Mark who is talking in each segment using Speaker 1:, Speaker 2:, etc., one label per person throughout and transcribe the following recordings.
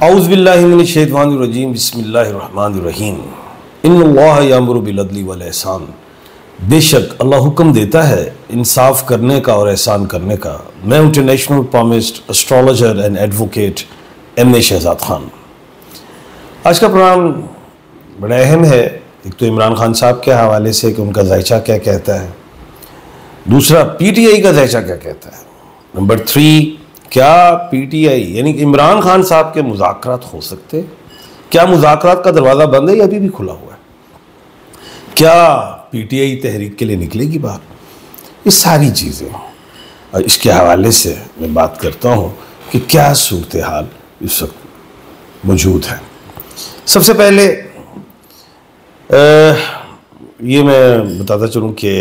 Speaker 1: औज़ु बिल्लाहि मिनश शैतानिर रजीम बिस्मिल्लाहिर रहमानिर रहीम इन्नल्लाह यअमुरु बिल अदली वल एहसान। बेशक अल्लाह हुक्म देता है इंसाफ करने का और एहसान करने का। मैं international palmist astrologer and advocate M.A. Shahzad Khan. आज का प्रोग्राम बड़ा अहम है। एक तो इमरान खान साहब के हवाले से कि उनका जायचा क्या कहता है, दूसरा PTI का जायचा क्या कहता है, नंबर 3 क्या PTI यानी कि इमरान खान साहब के मुज़ाकरात हो सकते, क्या मुज़ाकरात का दरवाज़ा बंद है या अभी भी खुला हुआ है, क्या PTI तहरीक के लिए निकलेगी बाहर, ये सारी चीज़ें इसके हवाले से मैं बात करता हूँ कि क्या सूरत हाल इस वक्त मौजूद है। सबसे पहले ये मैं बताता चलूँ कि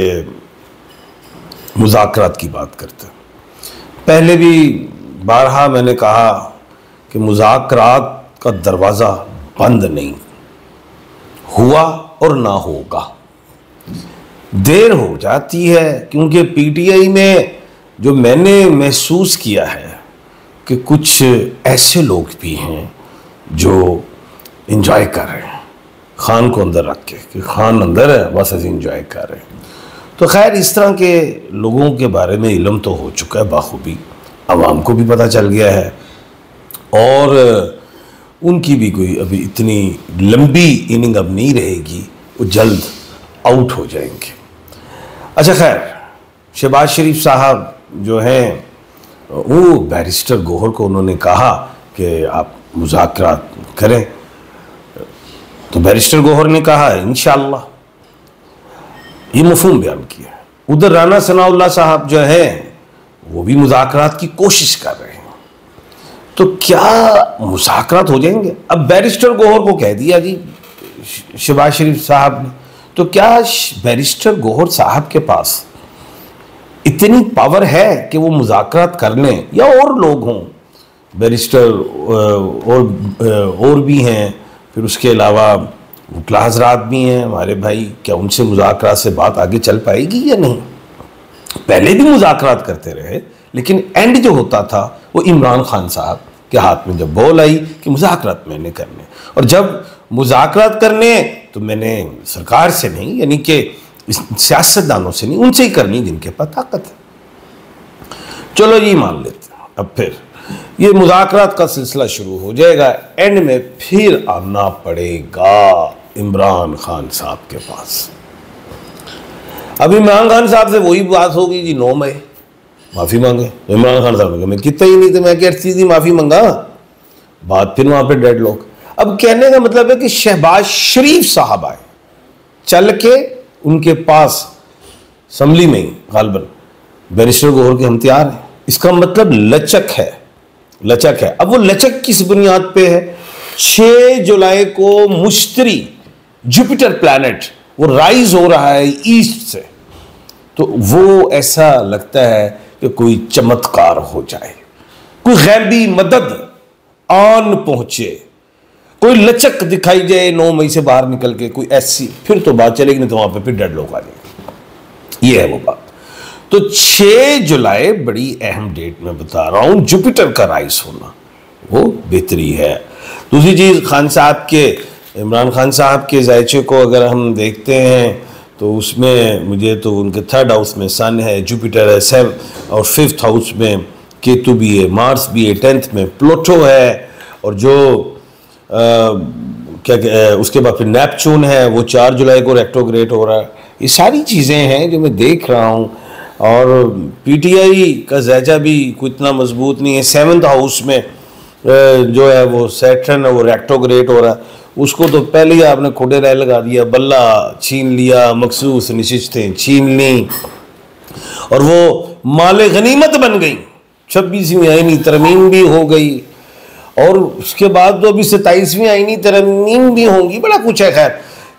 Speaker 1: मुज़ाकरात की बात करते हैं। पहले भी बारहा मैंने कहा कि मुज़ाकरात का दरवाज़ा बंद नहीं हुआ और ना होगा। देर हो जाती है क्योंकि PTI में जो मैंने महसूस किया है कि कुछ ऐसे लोग भी हैं जो इंजॉय कर रहे हैं खान को अंदर रख के कि खान अंदर है बस ऐसे इंजॉय कर रहे हैं। तो खैर इस तरह के लोगों के बारे में इल्म तो हो चुका है बाखूबी, आवाम को भी पता चल गया है और उनकी भी कोई अभी इतनी लंबी इनिंग अब नहीं रहेगी, वो जल्द आउट हो जाएंगे। अच्छा खैर, शहबाज शरीफ साहब जो हैं वो बैरिस्टर गौहर को उन्होंने कहा कि आप मुज़ाकरात करें, तो बैरिस्टर गौहर ने कहा इंशाअल्लाह, ये मफहूम बयान किया। उधर राना सनाउल्लाह साहब जो हैं वो भी मुज़ाकरात की कोशिश कर रहे हैं, तो क्या मुज़ाकरात हो जाएंगे? अब बैरिस्टर गौहर को कह दिया जी शहबाज शरीफ साहब ने, तो क्या बैरिस्टर गौहर साहब के पास इतनी पावर है कि वो मुज़ाकरात कर लें, या और लोग हों बैरिस्टर और भी हैं, फिर उसके अलावा वकला हज़रात भी हैं हमारे भाई, क्या उनसे मुज़ाकरात से बात आगे चल पाएगी या नहीं? पहले भी मुज़ाकरात करते रहे लेकिन एंड जो होता था वो इमरान खान साहब के हाथ में जब बॉल आई कि मुज़ाकरात मैंने करने, और जब मुज़ाकरात करने तो मैंने सरकार से नहीं यानी कि सियासतदानों से नहीं, उनसे ही करनी जिनके पास ताकत है। चलो ये मान लेते हैं, अब फिर ये मुज़ाकरात का सिलसिला शुरू हो जाएगा, एंड में फिर आना पड़ेगा इमरान खान साहब के पास। अब इमरान खान साहब से वही बात होगी जी 9 मई माफ़ी मांगे, तो इमरान खान साहब ने कहा मैं कितना ही नहीं थे, मैं क्या चीज़ माफ़ी मंगा, बात फिर वहाँ पे डेडलॉक। अब कहने का मतलब है कि शहबाज शरीफ साहब आए चल के उनके पास असम्बली में ही गालबन बैरिस्टर गौहर के हम तैयार हैं, इसका मतलब लचक है, लचक है। अब वो लचक किस बुनियाद पे है? 6 जुलाई को मुश्तरी जुपिटर प्लैनेट वो राइज हो रहा है ईस्ट से, तो वो ऐसा लगता है कि कोई चमत्कार हो जाए, कोई गैबी मदद आन पहुंचे, कोई लचक दिखाई जाए 9 मई से बाहर निकल के, कोई ऐसी फिर तो बात चलेगी, नहीं तो वहां पे फिर डेडलॉक आ जाएगी। ये है वो बात। तो 6 जुलाई बड़ी अहम डेट मैं बता रहा हूं, जुपिटर का राइज होना वो बेहतरी है। दूसरी चीज, खान साहब के इमरान खान साहब के जायचे को अगर हम देखते हैं तो उसमें मुझे तो उनके 3rd हाउस में सन है, जुपिटर है 7 और 5th हाउस में केतु भी है, मार्स भी है, 10th में प्लूटो है, और जो उसके बाद फिर नेपच्यून है वो 4 जुलाई को रेट्रोग्रेड हो रहा है। ये सारी चीज़ें हैं जो मैं देख रहा हूँ, और PTI का जायजा भी कोई इतना मजबूत नहीं है। 7th हाउस में जो है वो सैटर्न है वो रेट्रोग्रेड हो रहा है, उसको तो पहले ही आपने खोडे राय लगा दिया, बल्ला छीन लिया, मखसूस नशिस्तें छीन ली, और वो माले गनीमत बन गई। 26वीं आईनी तरमीम भी हो गई, और उसके बाद तो अभी 27वीं आईनी तरमीम भी होंगी, बड़ा कुछ है। खैर,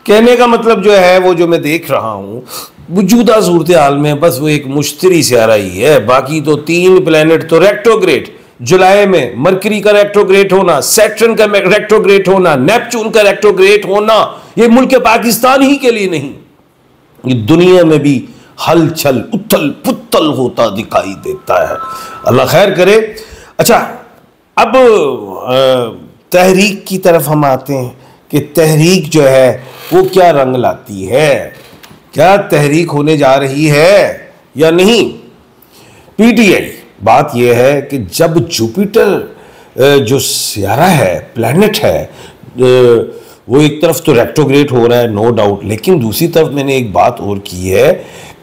Speaker 1: कहने का मतलब जो है वो जो मैं देख रहा हूँ मौजूदा सूरत हाल में बस वो एक मुश्तरी से आ रही है, बाकी तो 3 प्लैनेट तो रेट्रोग्रेड, जुलाई में मरकरी का रेट्रोग्रेड होना, सैटर्न का रेट्रोग्रेड होना, नेपच्यून का रेट्रोग्रेड होना, ये मुल्क पाकिस्तान ही के लिए नहीं, ये दुनिया में भी हलचल उथल पुथल होता दिखाई देता है। अल्लाह खैर करे। अच्छा, अब तहरीक की तरफ हम आते हैं कि तहरीक जो है वो क्या रंग लाती है, क्या तहरीक होने जा रही है या नहीं। पीटीआई बात यह है कि जब जुपिटर जो सियारा है, प्लैनेट है, वो एक तरफ तो रेट्रोग्रेड हो रहा है नो डाउट, लेकिन दूसरी तरफ मैंने एक बात और की है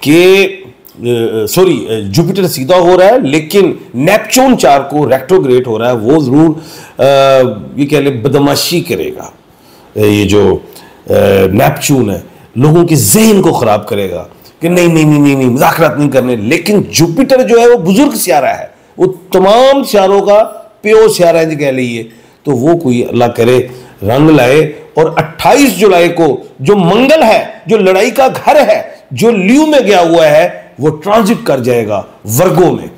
Speaker 1: कि जुपिटर सीधा हो रहा है लेकिन नेपच्यून 4 को रेट्रोग्रेड हो रहा है। वो जरूर ये कह ले बदमाशी करेगा, ये जो नेपच्यून है लोगों के जहन को खराब करेगा कि नहीं नहीं नहीं नहीं, नहीं मुज़ाकरात नहीं करने। लेकिन जुपिटर जो है वो बुजुर्ग सियारा है, वो तमाम सियारों का प्योर सियारा है कह लीजिए। तो वो कोई अल्लाह करे रंग लाए और 28 जुलाई को जो मंगल है, जो लड़ाई का घर है, जो ल्यू में गया हुआ है, वो ट्रांजिट कर जाएगा वर्गों में।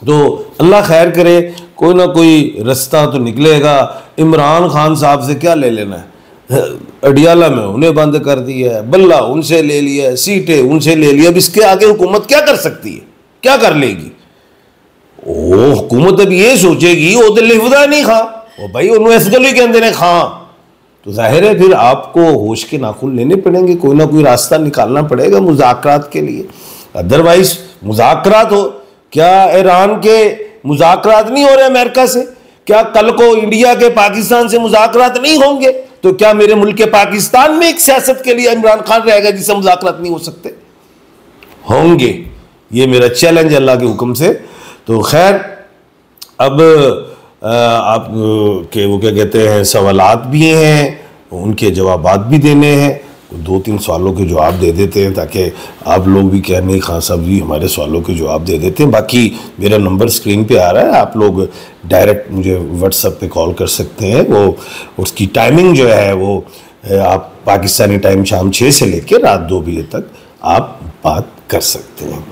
Speaker 1: तो अल्लाह खैर करे, कोई ना कोई रास्ता तो निकलेगा। इमरान खान साहब से क्या ले लेना है, अडियाला में उन्हें बंद कर दिया है, बल्ला उनसे ले लिया है, सीटें उनसे ले लिया। अब इसके आगे हुकूमत क्या कर सकती है, क्या कर लेगी? ओ हुकूमत अब ये सोचेगी वो तो लिखदा नहीं खा, वो भाई उन्होंने अफजल ही कहते हैं खां, तो जाहिर है फिर आपको होश के नाखून लेने पड़ेंगे, कोई ना कोई रास्ता निकालना पड़ेगा मुज़ाकरात के लिए। अदरवाइज मुज़ाकरात हो, क्या ईरान के मुज़ाकरात नहीं हो रहे अमेरिका से? क्या कल को इंडिया के पाकिस्तान से मुज़ाकरात नहीं होंगे? तो क्या मेरे मुल्क के पाकिस्तान में एक सियासत के लिए इमरान खान रहेगा जिससे मुज़ाकरात नहीं हो सकते? होंगे। ये मेरा चैलेंज अल्लाह के हुक्म से। तो खैर अब आप के वो क्या कहते हैं सवालात भी हैं, उनके जवाबात भी देने हैं। 2-3 सवालों के जवाब दे देते हैं ताकि आप लोग भी कह नहीं खान साहब जी हमारे सवालों के जवाब दे देते हैं। बाकी मेरा नंबर स्क्रीन पे आ रहा है, आप लोग डायरेक्ट मुझे व्हाट्सएप पे कॉल कर सकते हैं। वो उसकी टाइमिंग जो है वो आप पाकिस्तानी टाइम शाम 6 से लेकर रात 2 बजे तक आप बात कर सकते हैं।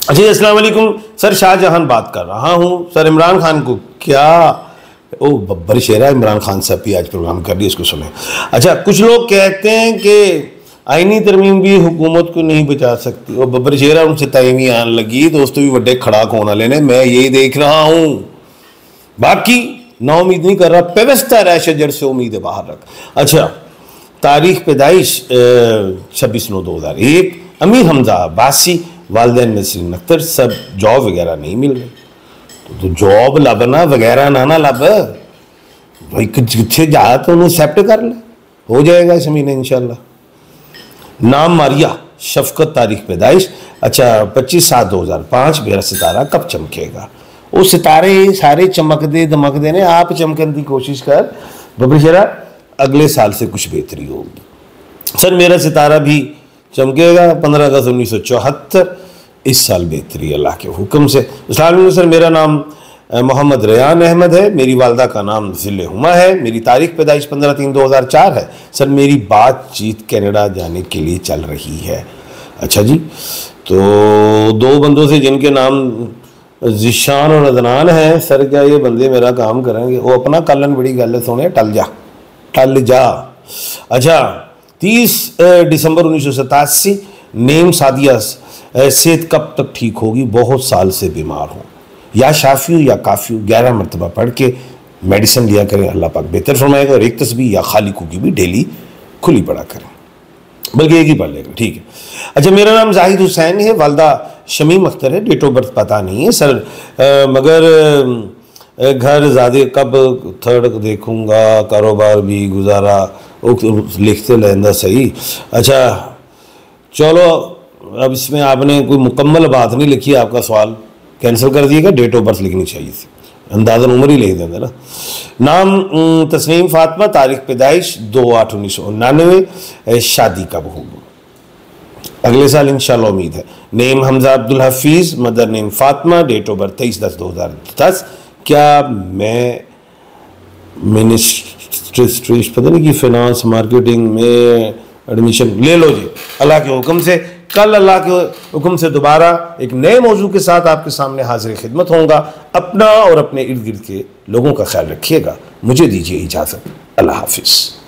Speaker 1: अच्छा, अस्सलाम वालेकुम सर, शाहजहां बात कर रहा हूँ। सर इमरान खान को क्या ओ बब्बर शेरा इमरान खान साहब भी आज प्रोग्राम कर रही है, इसको सुने। अच्छा, कुछ लोग कहते हैं कि आईनी तरमीम भी हुकूमत को नहीं बचा सकती, और बब्बर शेरा उनसे ताइमी आने लगी तो उस तो भी बड़े खड़ाक होना लेने, मैं यही देख रहा हूँ। बाकी ना उम्मीद नहीं कर रहा, पेवस्ता रह शजर से उम्मीद बाहर रख। अच्छा, तारीख पैदाइश 26/9/2001, अमीर हमजा अब्बासी, वालिदैन नसरीन अख्तर, सब जॉब वगैरह नहीं मिल रही। तो जॉब लभना वगैरह ना लब भाई, किथे जा तो उन्हें एक्सेप्ट कर ले, हो जाएगा इस महीने इंशाल्लाह। नाम मारिया शफकत, तारीख पैदाइश अच्छा 25/7/2005, मेरा सितारा कब चमकेगा? वो सितारे सारे चमकदे दमकदे ने, आप चमकने की कोशिश कर बब्बर शेरा, अगले साल से कुछ बेहतरी होगी। सर मेरा सितारा भी चमकेगा 15 अगस्त 1974, इस साल बेहतरी अल्लाह के हुक्म से। सर मेरा नाम मोहम्मद रेयान अहमद है, मेरी वालदा का नाम ज़िले हुमा है, मेरी तारीख पैदाइश 15/3/2004 है। सर मेरी बातचीत कनाडा जाने के लिए चल रही है। अच्छा जी, तो 2 बंदों से जिनके नाम जिशान और अदनान हैं, सर क्या ये बंदे मेरा काम करेंगे? वो अपना कलन बड़ी गल सुने, टल जा। अच्छा, 30 दिसंबर 1987, नेम सादिया, सेहत कब तक ठीक होगी? बहुत साल से बीमार हूँ, या शाफी या काफ़ी 11 मरतबा पढ़ के मेडिसिन लिया करें, अल्लाह पाक बेहतर फरमाएगा। और एक तस्बीह या खालिकू की भी डेली खुली पढ़ा करें, बल्कि एक ही पढ़ लेगा, ठीक है। अच्छा, मेरा नाम जाहिद हुसैन है, वालदा शमीम अख्तर है, डेट ऑफ बर्थ पता नहीं है सर, मगर घर ज़्यादा कब 3rd देखूँगा, कारोबार भी गुजारा लिखते लेंदा सही। अच्छा चलो, अब इसमें आपने कोई मुकम्मल बात नहीं लिखी, आपका सवाल कैंसिल कर दिएगा, डेट ऑफ बर्थ लिखनी चाहिए थी, अंदाज़न उम्र ही लिख देंगे ना। नाम तस्नीम फातिमा, तारीख पैदाइश 2/8/1999, शादी कब होगी? अगले साल इंशाल्लाह उम्मीद है। Name Hamza Abdul Hafeez, mother name Fatima, date of birth 23/10/2010। क्या मैं मिनिस्ट्री पता नहीं कि फाइनेंस मार्केटिंग में एडमिशन ले लो जी, अल्लाह के हुक्म से। कल अल्लाह के हुक्म से दोबारा एक नए मौजू के साथ आपके सामने हाजिर खिदमत होऊंगा। अपना और अपने इर्द गिर्द के लोगों का ख्याल रखिएगा। मुझे दीजिए इजाज़त, अल्लाह हाफिज़।